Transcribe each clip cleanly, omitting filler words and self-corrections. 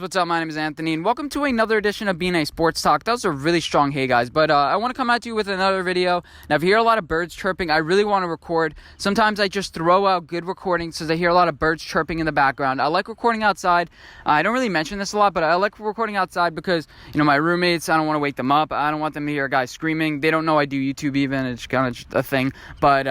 what's up? My name is Anthony, and welcome to another edition of BNA Sports Talk. That was a really strong hey, guys, but I want to come at you with another video. Now, if you hear a lot of birds chirping, I really want to record. Sometimes I just throw out good recordings because I hear a lot of birds chirping in the background. I like recording outside. I don't really mention this a lot, but I like recording outside because, my roommates, I don't want to wake them up. I don't want them to hear a guy screaming. They don't know I do YouTube even. It's kind of a thing. But,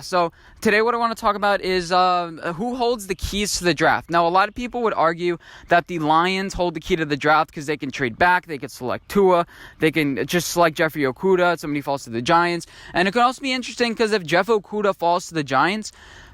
so today what I want to talk about is who holds the keys to the draft. Now, a lot of people would argue that the Lions hold the key to the draft because they can trade back, they could select Tua, they can just select Jeffrey Okudah, somebody falls to the Giants. And it could also be interesting because if Jeff Okudah falls to the Giants,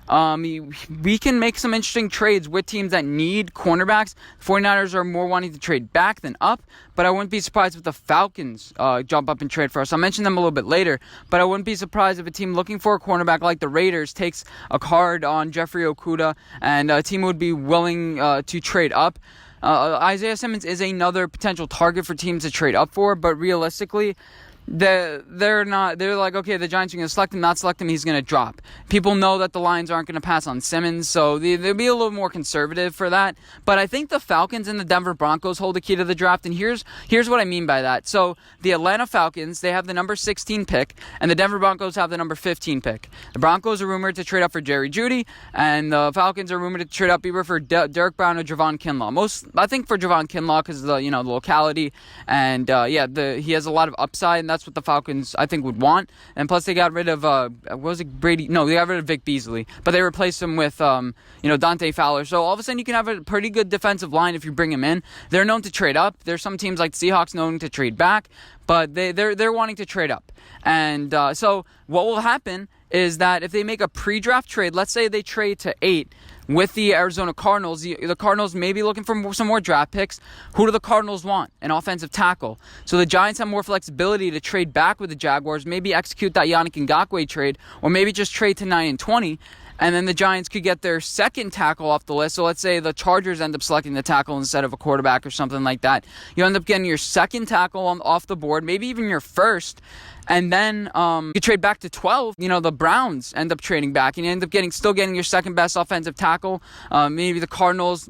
we can make some interesting trades with teams that need cornerbacks. 49ers are more wanting to trade back than up, but I wouldn't be surprised if the Falcons jump up and trade for us. I'll mention them a little bit later, but I wouldn't be surprised if a team looking for a cornerback like the Raiders takes a card on Jeffrey Okudah, and a team would be willing to trade up. Isaiah Simmons is another potential target for teams to trade up for, but realistically, they're not. They're like, okay, the Giants are going to select him, not select him, he's going to drop. People know that the Lions aren't going to pass on Simmons, so they'll be a little more conservative for that. But I think the Falcons and the Denver Broncos hold the key to the draft, and here's what I mean by that. So the Atlanta Falcons, they have the number 16 pick, and the Denver Broncos have the number 15 pick. The Broncos are rumored to trade up for Jerry Jeudy, and the Falcons are rumored to trade up either for Derek Brown or Javon Kinlaw. I think for Javon Kinlaw because of the locality, and he has a lot of upside, and that's what the Falcons, I think, would want. And plus, they got rid of, Brady? No, they got rid of Vic Beasley. But they replaced him with, Dante Fowler. So all of a sudden, you can have a pretty good defensive line if you bring him in. They're known to trade up. There's some teams like the Seahawks known to trade back. But they're wanting to trade up. And so what will happen is that if they make a pre-draft trade, let's say they trade to 8 with the Arizona Cardinals, the Cardinals may be looking for some more draft picks. Who do the Cardinals want? An offensive tackle. So the Giants have more flexibility to trade back with the Jaguars, maybe execute that Yannick Ngakoue trade, or maybe just trade to 9 and 20. And then the Giants could get their second tackle off the list. So let's say the Chargers end up selecting the tackle instead of a quarterback or something like that. You end up getting your second tackle off the board, maybe even your first. And then you trade back to 12. The Browns end up trading back, and you end up still getting your second best offensive tackle. Maybe the Cardinals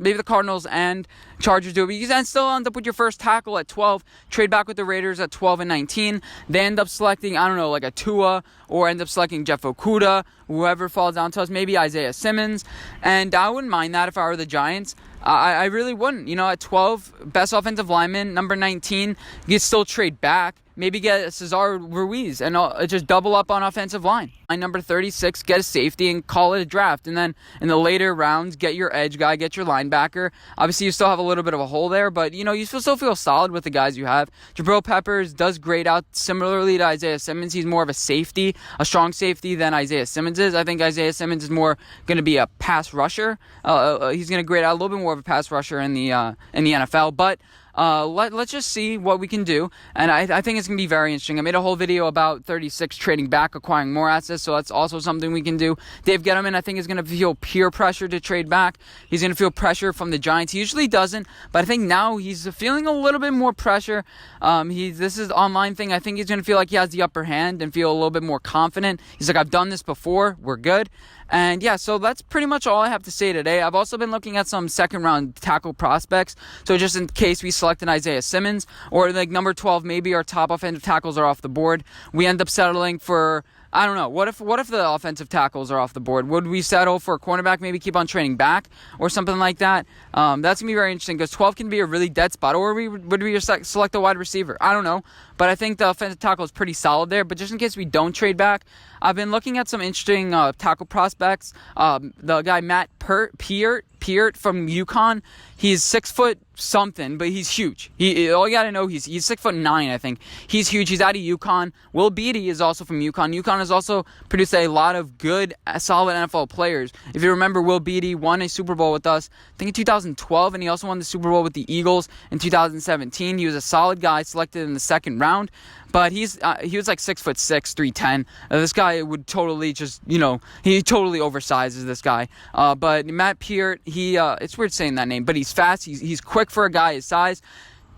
and Chargers do it. But you then still end up with your first tackle at 12. Trade back with the Raiders at 12 and 19. They end up selecting, like a Tua, or end up selecting Jeff Okudah, whoever falls down to us, maybe Isaiah Simmons. And I wouldn't mind that if I were the Giants. I really wouldn't. At 12, best offensive lineman, number 19, you still trade back. Maybe get Cesar Ruiz and just double up on offensive line. Number 36, get a safety and call it a draft. And then in the later rounds, get your edge guy, get your linebacker. Obviously, you still have a little bit of a hole there, but, you still feel solid with the guys you have. Jabril Peppers does grade out similarly to Isaiah Simmons. He's more of a safety, a strong safety than Isaiah Simmons is. I think Isaiah Simmons is more going to be a pass rusher. He's going to grade out a little bit more of a pass rusher in the NFL, but let's just see what we can do, and I think it's going to be very interesting. I made a whole video about 36 trading back, acquiring more assets, so that's also something we can do. Dave Gettleman, I think, is going to feel peer pressure to trade back. He's going to feel pressure from the Giants. He usually doesn't, but I think now he's feeling a little bit more pressure. This is an online thing. I think he's going to feel like he has the upper hand and feel a little bit more confident. He's like, I've done this before. We're good. And so that's pretty much all I have to say today. I've also been looking at some second-round tackle prospects. So just in case we select an Isaiah Simmons or like number 12, maybe our top offensive tackles are off the board, we end up settling for, I don't know, what if the offensive tackles are off the board? Would we settle for a cornerback, maybe keep on trading back or something like that? That's going to be very interesting because 12 can be a really dead spot. Or would we just select a wide receiver? I don't know. But I think the offensive tackle is pretty solid there. But just in case we don't trade back, I've been looking at some interesting tackle prospects. The guy Matt Peart from UConn, he's 6 foot something, but he's huge. All you gotta know, he's 6'9", I think. He's huge. He's out of UConn. Will Beatty is also from UConn. UConn has also produced a lot of good, solid NFL players. If you remember, Will Beatty won a Super Bowl with us, I think in 2012, and he also won the Super Bowl with the Eagles in 2017. He was a solid guy, selected in the second round. But he was like 6'6", 310. This guy would totally just, he totally oversizes this guy. But Matt Peart, it's weird saying that name, but he's fast. He's quick for a guy his size.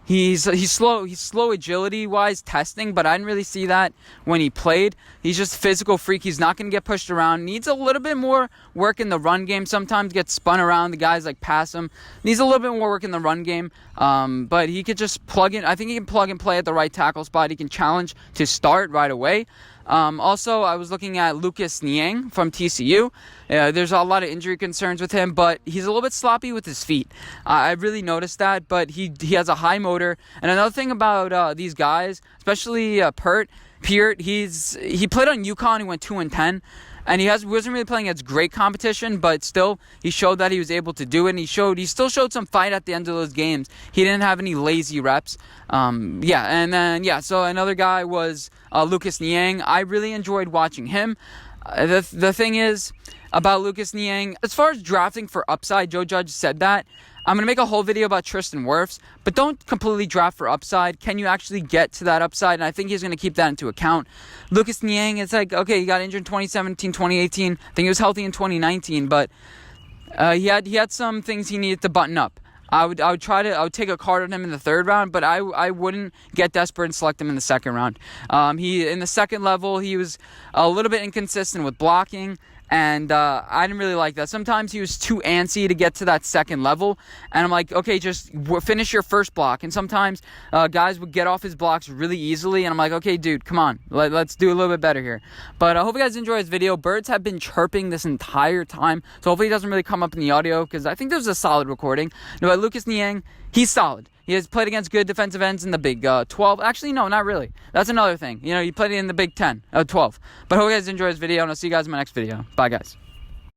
He's slow agility wise testing, but I didn't really see that when he played. He's just a physical freak. He's not going to get pushed around. Needs a little bit more work in the run game. Sometimes gets spun around. The guys like pass him. Needs a little bit more work in the run game. But he could just plug in. I think he can plug and play at the right tackle spot. He can challenge to start right away. Also, I was looking at Lucas Niang from TCU. There's a lot of injury concerns with him, but he's a little bit sloppy with his feet. I really noticed that, but he has a high motor. And another thing about these guys, especially Peart, he played on UConn. He went 2-10. And he wasn't really playing against great competition, but still, he showed that he was able to do it. And he still showed some fight at the end of those games. He didn't have any lazy reps. So another guy was Lucas Niang. I really enjoyed watching him. The thing is about Lucas Niang, as far as drafting for upside, Joe Judge said that. I'm going to make a whole video about Tristan Wirfs, but don't completely draft for upside. Can you actually get to that upside? And I think he's going to keep that into account. Lucas Niang, it's like, okay, he got injured in 2017, 2018. I think he was healthy in 2019, but he had some things he needed to button up. I would take a card on him in the third round, but I wouldn't get desperate and select him in the second round. In the second level, he was a little bit inconsistent with blocking. And I didn't really like that. Sometimes he was too antsy to get to that second level. And I'm like, okay, just finish your first block. And sometimes guys would get off his blocks really easily. And I'm like, okay, dude, come on. Let's do a little bit better here. But I hope you guys enjoy this video. Birds have been chirping this entire time. So hopefully it doesn't really come up in the audio, because I think this was a solid recording. No, but Lucas Niang, he's solid. He has played against good defensive ends in the Big 12. Actually, no, not really. That's another thing. He played in the Big 10, 12. But I hope you guys enjoy this video, and I'll see you guys in my next video. Bye, guys.